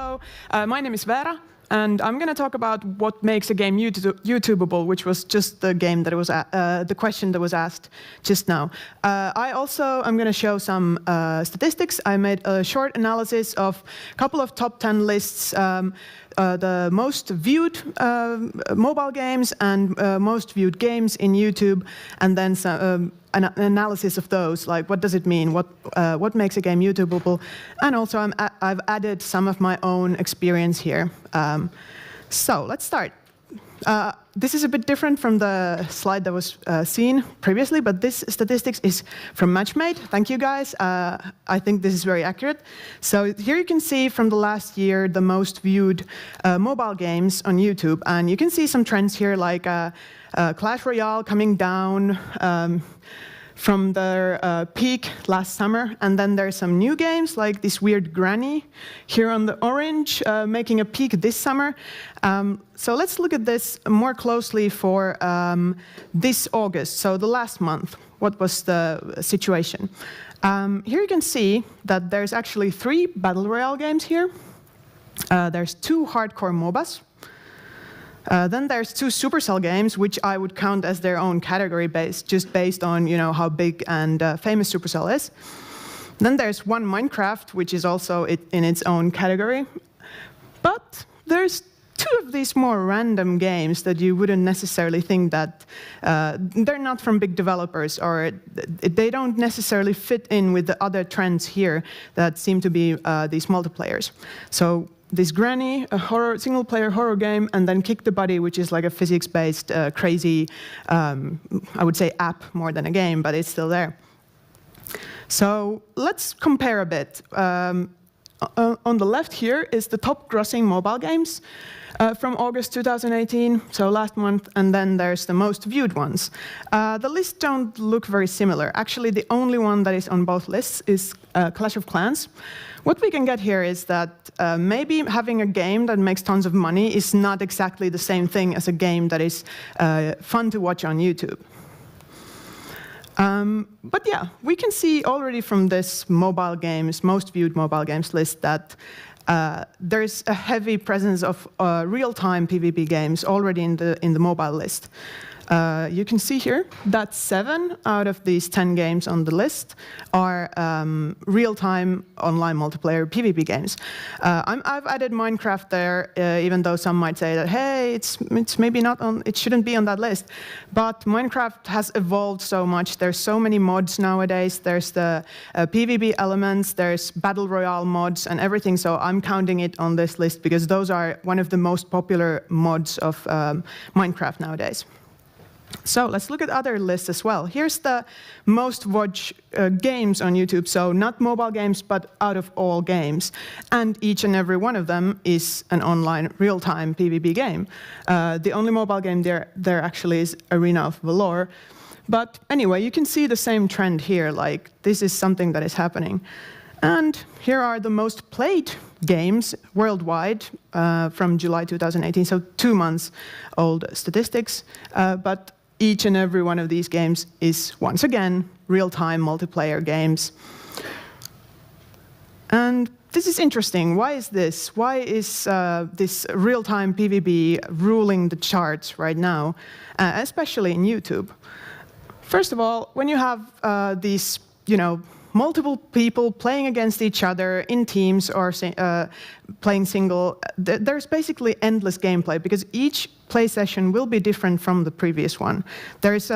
Hello, my name is Veera, and I'm going to talk about what makes a game YouTubable, which was just the game that was the question that was asked just now. I'm going to show some statistics. I made a short analysis of a couple of top 10 lists, the most viewed mobile games and most viewed games in YouTube, and then some, an analysis of those, like what does it mean, what makes a game YouTubable, and also I've added some of my own experience here. So let's start. This is a bit different from the slide that was seen previously, but this statistics is from Matchmade. Thank you guys. I think this is very accurate. So here you can see from the last year the most viewed mobile games on YouTube, and you can see some trends here like Clash Royale coming down from their peak last summer, and then there's some new games like this weird Granny here on the orange making a peak this summer. So let's look at this more closely for this August, so the last month. What was the situation? Here you can see that there's actually 3 Battle Royale games here. There's 2 hardcore MOBAs. Then there's 2 Supercell games, which I would count as their own category just based on how big and famous Supercell is. Then there's 1 Minecraft, which is also in its own category. But there's 2 of these more random games that you wouldn't necessarily think that they're not from big developers, or they don't necessarily fit in with the other trends here that seem to be these multiplayers. So this Granny, a single-player horror game, and then Kick the Buddy, which is like a physics-based, crazy, I would say app more than a game, but it's still there. So let's compare a bit. On the left here is the top grossing mobile games from August 2018, so last month, and then there's the most viewed ones. The lists don't look very similar. Actually, the only one that is on both lists is Clash of Clans. What we can get here is that maybe having a game that makes tons of money is not exactly the same thing as a game that is fun to watch on YouTube. But yeah, we can see already from this mobile games, most viewed mobile games list that there's a heavy presence of real-time PvP games already in the mobile list. You can see here that 7 out of these 10 games on the list are real-time online multiplayer PvP games. I've added Minecraft there, even though some might say that, hey, it's maybe not on, it shouldn't be on that list. But Minecraft has evolved so much. There's so many mods nowadays. There's the PvP elements, there's Battle Royale mods and everything. So I'm counting it on this list because those are one of the most popular mods of Minecraft nowadays. So let's look at other lists as well. Here's the most watched games on YouTube, so not mobile games, but out of all games. And each and every one of them is an online real-time PvP game. The only mobile game there actually is Arena of Valor. But anyway, you can see the same trend here, like this is something that is happening. And here are the most played games worldwide from July 2018, so 2 months old statistics. But each and every one of these games is, once again, real-time multiplayer games. And this is interesting. Why is this? Why is this real-time PvP ruling the charts right now, especially in YouTube? First of all, when you have these, multiple people playing against each other in teams or playing single, there's basically endless gameplay because each play session will be different from the previous one. There's,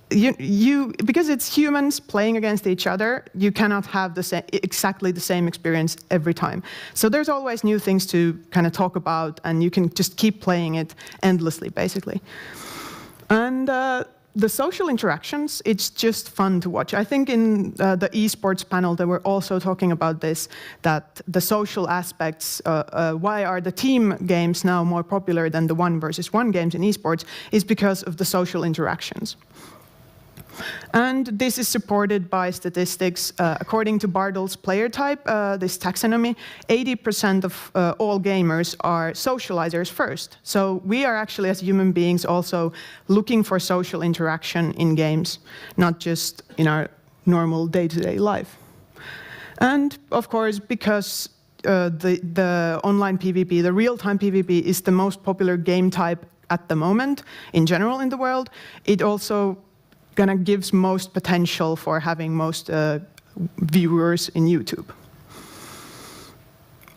because it's humans playing against each other, you cannot have exactly the same experience every time. So there's always new things to kind of talk about, and you can just keep playing it endlessly, basically. And the social interactions, it's just fun to watch. I think in the esports panel, they were also talking about this, that the social aspects, why are the team games now more popular than the 1-versus-1 games in esports, is because of the social interactions. And this is supported by statistics. According to Bardell's player type, this taxonomy, 80% of all gamers are socializers first. So we are actually, as human beings, also looking for social interaction in games, not just in our normal day-to-day life. And of course, because the online PvP, the real-time PvP, is the most popular game type at the moment in general in the world, it also kind of gives most potential for having most viewers in YouTube.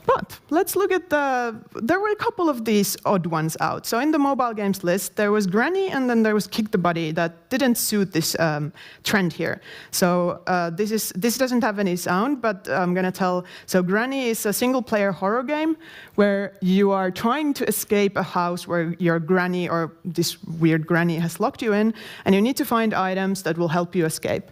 But let's look at there were a couple of these odd ones out. So in the mobile games list, there was Granny and then there was Kick the Buddy that didn't suit this trend here. So this doesn't have any sound, but I'm gonna tell. So Granny is a single player horror game where you are trying to escape a house where your granny or this weird granny has locked you in, and you need to find items that will help you escape.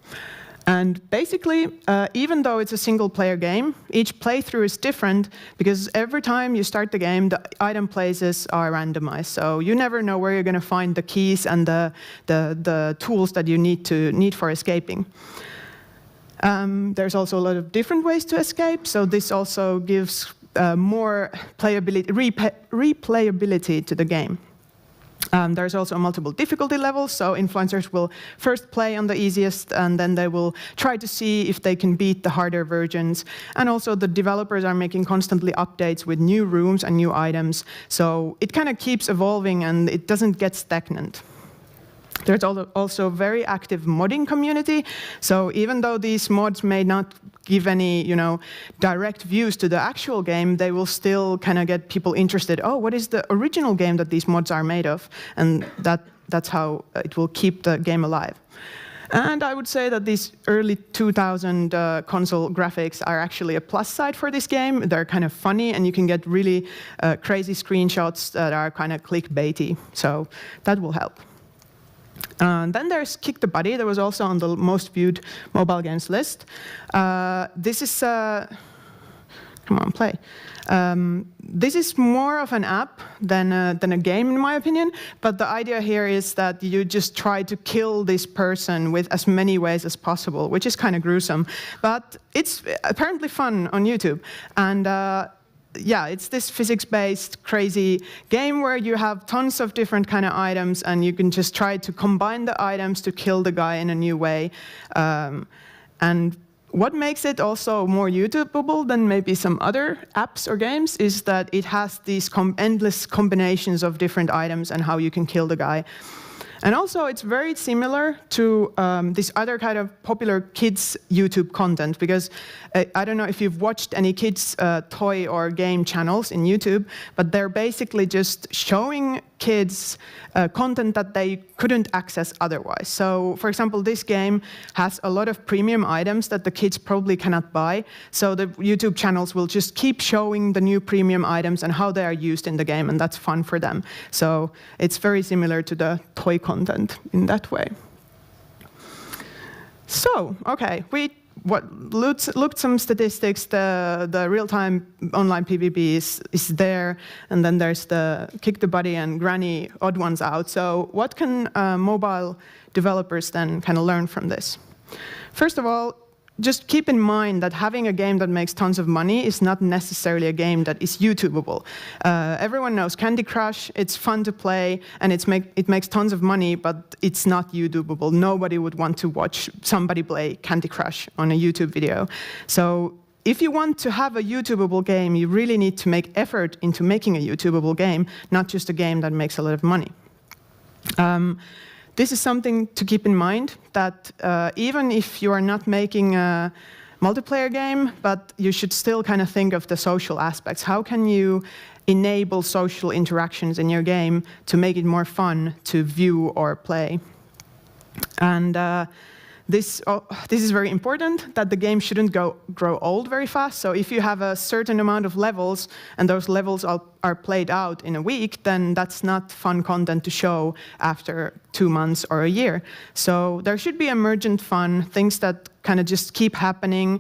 And basically, even though it's a single-player game, each playthrough is different because every time you start the game, the item places are randomized. So you never know where you're going to find the keys and the tools that you need for escaping. There's also a lot of different ways to escape, so this also gives more replayability to the game. There's also multiple difficulty levels, so influencers will first play on the easiest, and then they will try to see if they can beat the harder versions. And also the developers are making constantly updates with new rooms and new items, so it kind of keeps evolving and it doesn't get stagnant. There's also a very active modding community, so even though these mods may not give any, direct views to the actual game, they will still kind of get people interested. Oh, what is the original game that these mods are made of? And that's how it will keep the game alive. And I would say that these early 2000 console graphics are actually a plus side for this game. They're kind of funny, and you can get really crazy screenshots that are kind of clickbaity, so that will help. Then there's Kick the Buddy that was also on the most viewed mobile games list. This is, come on, play. This is more of an app than a game, in my opinion. But the idea here is that you just try to kill this person with as many ways as possible, which is kind of gruesome. But it's apparently fun on YouTube. And yeah, it's this physics-based crazy game where you have tons of different kind of items, and you can just try to combine the items to kill the guy in a new way. And what makes it also more YouTubeable than maybe some other apps or games is that it has these endless combinations of different items and how you can kill the guy. And also, it's very similar to this other kind of popular kids YouTube content, because I don't know if you've watched any kids toy or game channels in YouTube, but they're basically just showing kids content that they couldn't access otherwise. So, for example, this game has a lot of premium items that the kids probably cannot buy, so the YouTube channels will just keep showing the new premium items and how they are used in the game, and that's fun for them. So it's very similar to the toy content in that way. So, okay, we looked some statistics. The real-time online PvP is there, and then there's the Kick the Buddy and Granny odd ones out. So what can mobile developers then kind of learn from this? First of all, just keep in mind that having a game that makes tons of money is not necessarily a game that is YouTubeable. Everyone knows Candy Crush, it's fun to play, and it makes tons of money, but it's not YouTubeable. Nobody would want to watch somebody play Candy Crush on a YouTube video. So if you want to have a YouTubeable game, you really need to make effort into making a YouTubeable game, not just a game that makes a lot of money. This is something to keep in mind, that even if you are not making a multiplayer game, but you should still kind of think of the social aspects. How can you enable social interactions in your game to make it more fun to view or play? And this is very important, that the game shouldn't grow old very fast. So if you have a certain amount of levels and those levels are played out in a week, then that's not fun content to show after 2 months or a year. So there should be emergent fun, things that kind of just keep happening,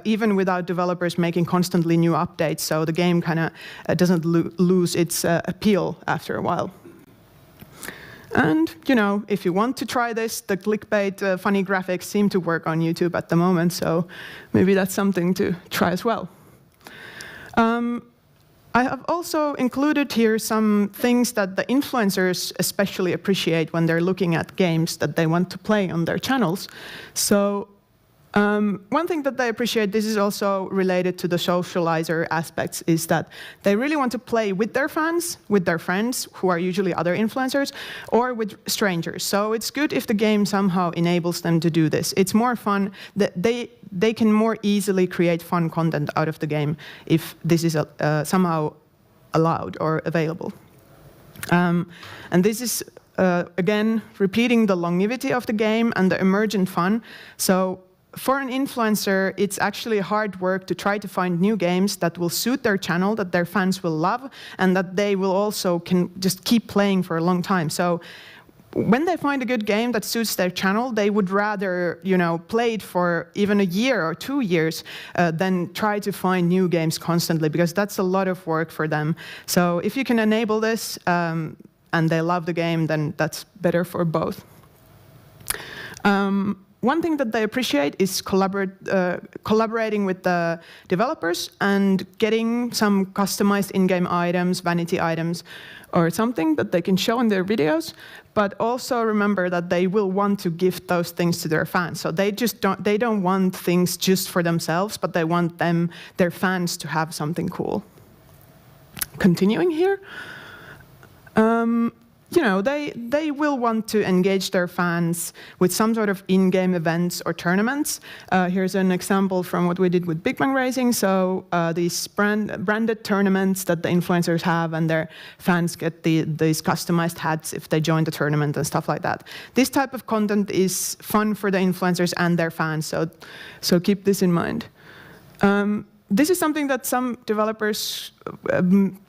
even without developers making constantly new updates. So the game kind of doesn't lose its appeal after a while. And, if you want to try this, the clickbait funny graphics seem to work on YouTube at the moment, so maybe that's something to try as well. I have also included here some things that the influencers especially appreciate when they're looking at games that they want to play on their channels. So One thing that they appreciate, this is also related to the socializer aspects, is that they really want to play with their fans, with their friends, who are usually other influencers, or with strangers. So it's good if the game somehow enables them to do this. It's more fun, that they can more easily create fun content out of the game if this is somehow allowed or available. And this is, again, repeating the longevity of the game and the emergent fun. So for an influencer, it's actually hard work to try to find new games that will suit their channel, that their fans will love, and that they will also can just keep playing for a long time. So when they find a good game that suits their channel, they would rather, play it for even a year or 2 years than try to find new games constantly, because that's a lot of work for them. So if you can enable this and they love the game, then that's better for both. One thing that they appreciate is collaborating with the developers and getting some customized in-game items, vanity items, or something that they can show in their videos. But also remember that they will want to gift those things to their fans. So they don't want things just for themselves, but they want their fans to have something cool. Continuing here. They will want to engage their fans with some sort of in-game events or tournaments. Here's an example from what we did with Big Bang Racing. So these branded tournaments that the influencers have, and their fans get these customized hats if they join the tournament and stuff like that. This type of content is fun for the influencers and their fans, so keep this in mind. This is something that some developers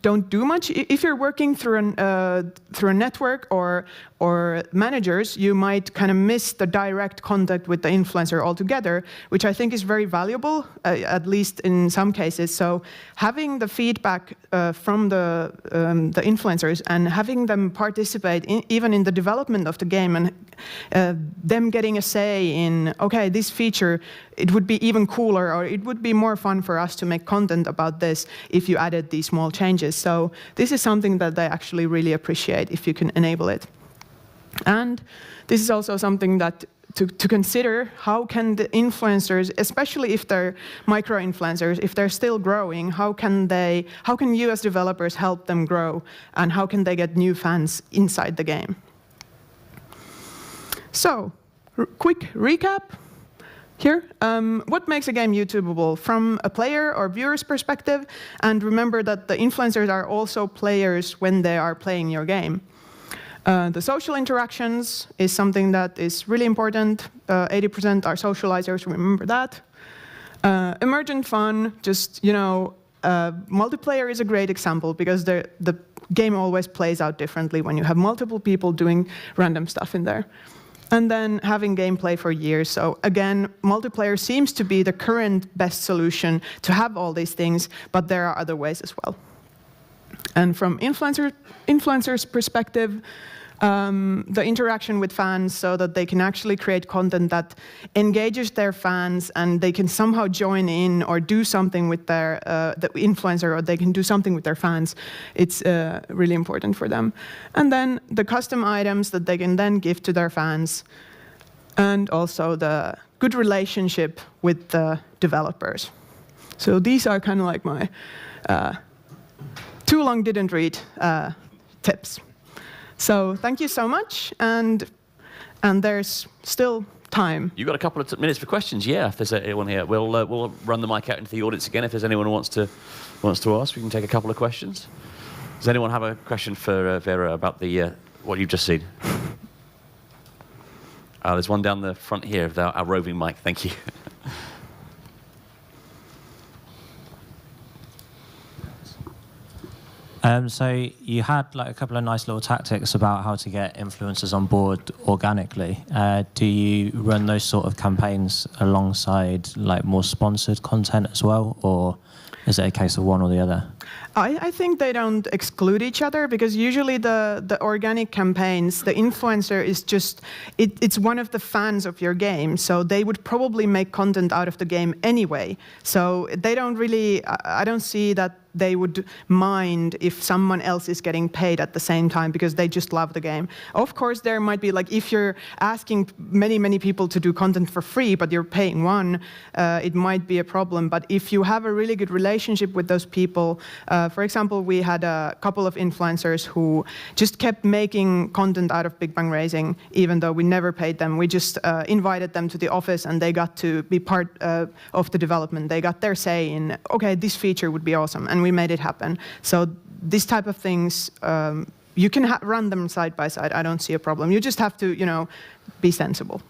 don't do much. If you're working through a network or managers, you might kind of miss the direct contact with the influencer altogether, which I think is very valuable, at least in some cases. So having the feedback from the influencers and having them participate even in the development of the game, and them getting a say in, okay, this feature, it would be even cooler, or it would be more fun for us to make content about this if you added these small changes. So this is something that they actually really appreciate if you can enable it. And this is also something that to consider, how can the influencers, especially if they're micro-influencers, if they're still growing, how can you as developers help them grow, and how can they get new fans inside the game? So, quick recap here. What makes a game YouTubable from a player or viewer's perspective? And remember that the influencers are also players when they are playing your game. The social interactions is something that is really important. 80% are socializers, remember that. Emergent fun, just, multiplayer is a great example, because the game always plays out differently when you have multiple people doing random stuff in there. And then having gameplay for years. So again, multiplayer seems to be the current best solution to have all these things, but there are other ways as well. And from influencers' perspective, the interaction with fans, so that they can actually create content that engages their fans, and they can somehow join in or do something with the influencer, or they can do something with their fans. It's really important for them. And then the custom items that they can then give to their fans, and also the good relationship with the developers. So these are kind of like my too long didn't read tips. So thank you so much, and there's still time. You've got a couple of minutes for questions, yeah, if there's anyone here. We'll run the mic out into the audience again. If there's anyone who wants to ask, we can take a couple of questions. Does anyone have a question for Veera about what you've just seen? There's one down the front here of our roving mic, thank you. So you had like a couple of nice little tactics about how to get influencers on board organically. Do you run those sort of campaigns alongside like more sponsored content as well, or is it a case of one or the other? I think they don't exclude each other, because usually the organic campaigns, the influencer is just, it's one of the fans of your game, so they would probably make content out of the game anyway. So they don't really, I don't see that they would mind if someone else is getting paid at the same time, because they just love the game. Of course, there might be, like, if you're asking many people to do content for free, but you're paying one, it might be a problem. But if you have a really good relationship with those people, for example, we had a couple of influencers who just kept making content out of Big Bang Racing, even though we never paid them. We just invited them to the office, and they got to be part of the development. They got their say in, okay, this feature would be awesome, and we made it happen. So this type of things, you can run them side by side. I don't see a problem. You just have to, be sensible.